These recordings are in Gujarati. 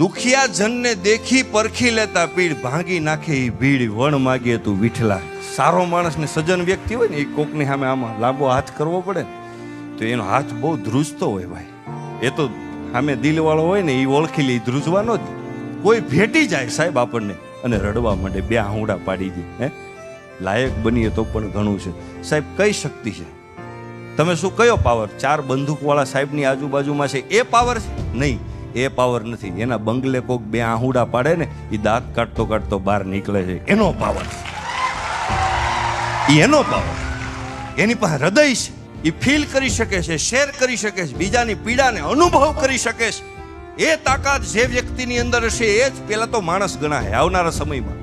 દુખિયા જનને દેખી પરખી લેતા પીડ, ભાંગી નાખે એ ભીડ, વણ માગીએ તું વિઠલા. સારો માણસ ને સજ્જન વ્યક્તિ હોય ને, એ કોકની સામે આમાં લાંબો હાથ કરવો પડે તો એનો હાથ બહુ ધ્રુજતો હોય ભાઈ. એ તો સામે દિલવાળો હોય ને, એ ઓળખી લે, ધ્રુજવાનો જ. કોઈ ભેટી જાય સાહેબ આપણને અને રડવા માંડે, બે આહુડા પાડી દે, હે લાયક બનીએ તો પણ ઘણું છે સાહેબ. કઈ શક્તિ છે? તમે શું કયો પાવર? 4 બંદૂકવાળા સાહેબની આજુબાજુમાં છે એ પાવર છે? નહીં, એ પાવર નથી. એના બંગલે કોક બે આહુડા પાડે ને, એ દાંત કાઢતો કાઢતો બહાર નીકળે છે, એનો પાવર છે. એનો પાવર, એની પાસે હૃદય છે, એ ફીલ કરી શકે છે, શેર કરી શકે છે, બીજાની પીડાને અનુભવ કરી શકે છે. એ તાકાત જે વ્યક્તિની અંદર હશે એ જ પેલા તો માણસ ગણાય આવનારા સમયમાં.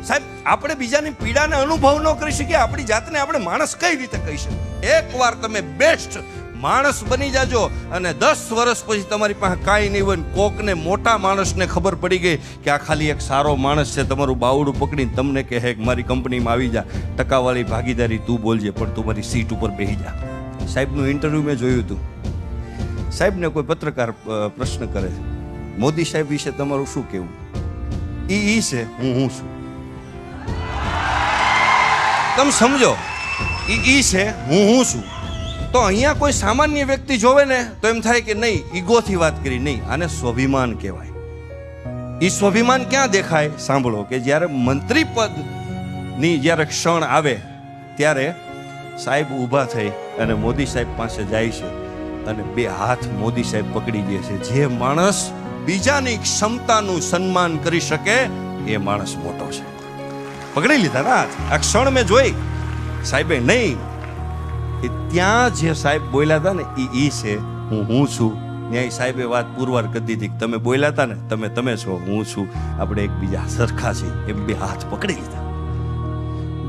સાહેબ આપણે બીજાની પીડાને અનુભવ ન કરી શકીએ, આપણી જાતને આપણે માણસ કઈ રીતે કહી શકીએ? એકવાર તમે બેસ્ટ માણસ બની જાજો અને 10 વર્ષ પછી તમારી પાસે કાંઈ નહીં હોય, કોકને મોટા માણસને ખબર પડી ગઈ કે આ ખાલી એક સારો માણસ છે, તમારું બાવડું પકડીને તમને કહે કે મારી કંપનીમાં આવી જા, ટકાવાળી ભાગીદારી તું બોલજે, પણ તું મારી સીટ ઉપર બેસી જા. સાહેબનું ઇન્ટરવ્યુ મેં જોયું હતું. સાહેબને કોઈ પત્રકાર પ્રશ્ન કરે છે, મોદી સાહેબ વિશે તમારું શું કહેવું? ઈ છે, હું છું. તમે સમજો, ઈ છે, હું છું. તો અહીંયા કોઈ સામાન્ય વ્યક્તિ જોવે ને તો એમ થાય કે નહીં, ઈગોથી વાત કરી. નહીં, આને સ્વાભિમાન કહેવાય. એ સ્વાભિમાન ક્યાં દેખાય? સાંભળો, કે જ્યારે મંત્રી પદની જ્યારે ક્ષણ આવે ત્યારે સાહેબ ઊભા થઈ અને મોદી સાહેબ પાસે જાય છે અને 2 હાથ મોદી સાહેબ પકડી દે છે. જે માણસ બીજાની ક્ષમતાનું સન્માન કરી શકે એ માણસ મોટો છે. પકડી લીધા ના હાથ. આ ક્ષણ મેં જોઈ. સાહેબે નહીં, એ ત્યાં જે સાહેબ બોલ્યા હતા ને, ઈ છે, હું છું. ત્યાં સાહેબે વાત પુરવાર કરી દીધી કે તમે બોલ્યા હતા ને, તમે છો, હું છું, આપણે એકબીજા સરખા છીએ. એ 2 હાથ પકડી લીધા.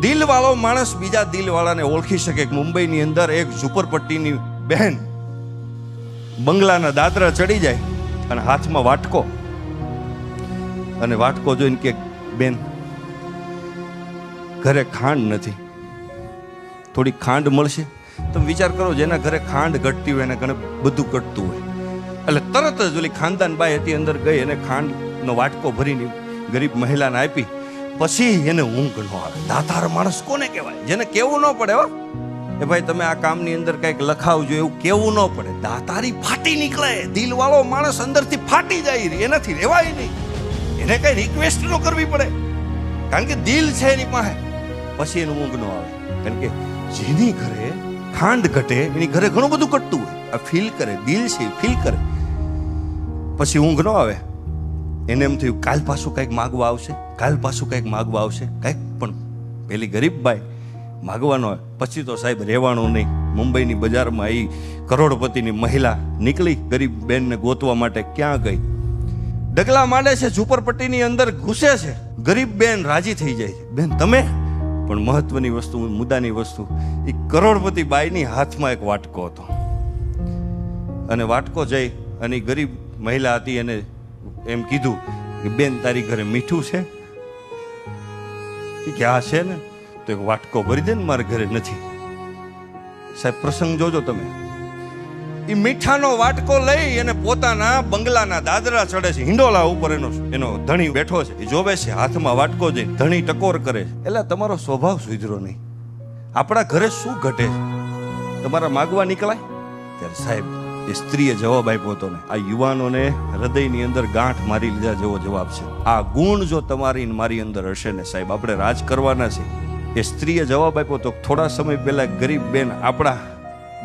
દિલવાળો માણસ બીજા દિલવાળાને ઓળખી શકે. મુંબઈની અંદર એક ઝુંપડપટ્ટીની બહેન બંગલાના દાદરા ચડી જાય અને હાથમાં વાટકો, અને વાટકો જોઈને કે બેન ઘરે ખાંડ નથી, થોડી ખાંડ મળશે? તમે વિચાર કરો, જેના ઘરે ખાંડ ઘટતી હોય એને ઘરે બધું ઘટતું હોય. એટલે તરત જ ઓલી ખાનદાન બાઈ હતી અંદર ગઈ અને ખાંડનો વાટકો ભરીને ગરીબ મહિલાને આપી. પછી એને ઊંઘ ન આવે. દાતાર માણસ કોને કહેવાય? જેને કેવું ન પડે હો એ ભાઈ તમે આ કામની અંદર કંઈક લખાવજો, એવું કેવું ન પડે. દાતારી ફાટી નીકળે. દિલવાળો માણસ અંદરથી ફાટી જાય, એનાથી રહેવાય નહીં. એને કઈ રિક્વેસ્ટ ન કરવી પડે, કારણ કે દિલ છે એની પાસે. પછી એનું ઊંઘ ન આવે, કારણ કે જેની ઘરે ખાંડ ઘટે એની ઘરે ઘણું બધું ઘટતું હોય. આ ફીલ કરે, દિલ છે ફીલ કરે. પછી ઊંઘ ન આવે. એને એમ થયું કાલ પાછું કંઈક માગવા આવશે, કાલ પાછું કંઈક માગવા આવશે, કંઈક. પણ પેલી ગરીબ બાઈ માગવાનો હોય. પછી તો સાહેબ રહેવાનું નહીં. મુંબઈની બજારમાં એ કરોડપતિની મહિલા નીકળી ગરીબ બેનને ગોતવા માટે. ક્યાં ગઈ? ડગલા માંડે છે, ઝુંપડપટ્ટીની અંદર ઘૂસે છે. ગરીબ બેન રાજી થઈ જાય છે, બેન તમે. પણ મહત્વની વસ્તુ, મુદ્દાની વસ્તુ, એ કરોડપતિ બાઈની હાથમાં એક વાટકો હતો. અને વાટકો જઈ અને ગરીબ મહિલા હતી એને એમ કીધું કે બેન તારી ઘરે મીઠું છે? કે આ છે ને. તો એક વાટકો ભરી દે ને, મારે ઘરે નથી. સાહેબ પ્રસંગ જોજો તમે. એ મીઠાનો વાટકો લઈ અને પોતાના બંગલાના દાદરા ચડે છે. હિંડોલા ઉપર એનો ધણી બેઠો છે. એ જોવે છે, હાથમાં વાટકો જઈને ધણી ટકોર કરે છે. એટલે તમારો સ્વભાવ સુધરો નહીં. આપણા ઘરે શું ઘટે છે? તમારા માગવા નીકળાય ત્યારે સાહેબ એ સ્ત્રીએ જવાબ આપ્યો હતો ને, આ યુવાનોને હૃદયની અંદર ગાંઠ મારી લીધા જેવો જવાબ છે. આ ગુણ જો તમારી મારી અંદર હશે ને સાહેબ, આપણે રાજ કરવાના છે. એ સ્ત્રીએ જવાબ આપ્યો તો થોડા સમય પહેલા ગરીબ બેન આપણા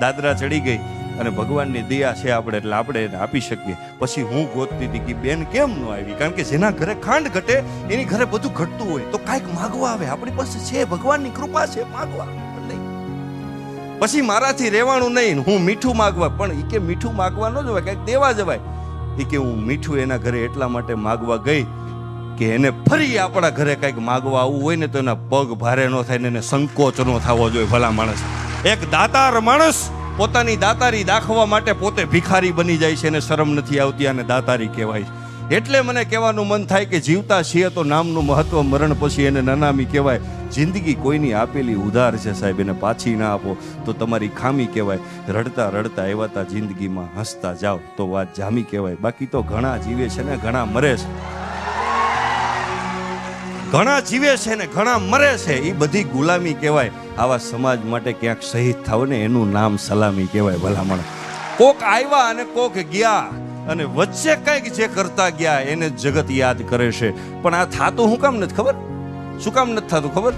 દાદરા ચડી ગઈ અને ભગવાનની દયા છે આપણે એટલે આપણે એને આપી શકીએ. પછી હું ગોતતી હતી કે બેન કેમ ન આવી, કારણ કે જેના ઘરે ખાંડ ઘટે એની ઘરે બધું ઘટતું હોય તો કાંઈક માગવા આવે. આપણી પાસે છે, ભગવાનની કૃપા છે, માગવા નહીં. પછી મારાથી રહેવાનું નહીં, હું મીઠું માગવા. પણ એ કે મીઠું માગવા ન જવાય, કંઈક દેવા જવાય. એ કે હું મીઠું એના ઘરે એટલા માટે માગવા ગઈ કે એને ફરી આપણા ઘરે કંઈક માગવા આવવું હોય ને તો એના પગ ભારે ન થાય ને એને સંકોચ ન થવો જોઈએ. ભલા માણસ, એક દાતાર માણસ પોતાની દાતારી દાખવા માટે પોતે ભિખારી બની જાય છે, એને શરમ નથી આવતી, અને દાતારી કહેવાય. એટલે મને કહેવાનું મન થાય કે જીવતા છીએ તો નામનું મહત્વ, મરણ પછી એને નનામી કહેવાય. જિંદગી કોઈની આપેલી ઉધાર છે સાહેબ, એને પાછી ના આપો તો તમારી ખામી કહેવાય. રડતા રડતા એવાતા જિંદગીમાં હસતા જાઓ તો વાત જામી કહેવાય. બાકી તો ઘણા જીવે છે ને ઘણા મરે છે, ઘણા જીવે છે ને ઘણા મરે છે, એ બધી ગુલામી કહેવાય. આવા સમાજ માટે ક્યાંક શહીદ થાવ ને એનું નામ સલામી કહેવાય. ભલામણ કોક આવ્યા અને કોક ગયા, અને વચ્ચે કંઈક જે કરતા ગયા એને જગત યાદ કરે છે. પણ આ થાતું શું કામ નથી ખબર? શું કામ નથી થતું ખબર?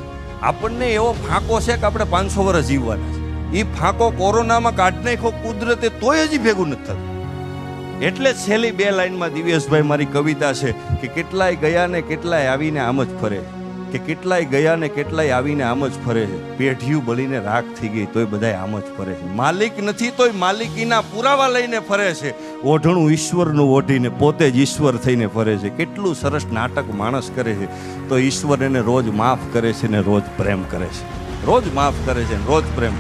આપણને એવો ફાંકો છે કે આપણે 500 વર્ષ જીવવાના છે. એ ફાંકો કોરોનામાં કાઢી નાખ્યો કુદરતે, તોય હજી ભેગું નથી થતું. એટલે છેલ્લી 2 લાઈનમાં દિવ્યેશભાઈ મારી કવિતા છે કે કેટલાય ગયા ને કેટલાય આવીને આમ જ ફરે, કે કેટલાય ગયા ને કેટલાય આવીને આમ જ ફરે છે. પેઢીયું બળીને રાખ થઈ ગઈ તોય બધાય આમ જ ફરે છે. માલિક નથી તોય માલિકીના પુરાવા લઈને ફરે છે. ઓઢણું ઈશ્વરનું ઓઢીને પોતે જ ઈશ્વર થઈને ફરે છે. કેટલું સરસ નાટક માણસ કરે છે તો ઈશ્વર એને રોજ માફ કરે છે ને રોજ પ્રેમ કરે છે. રોજ માફ કરે છે ને રોજ પ્રેમ.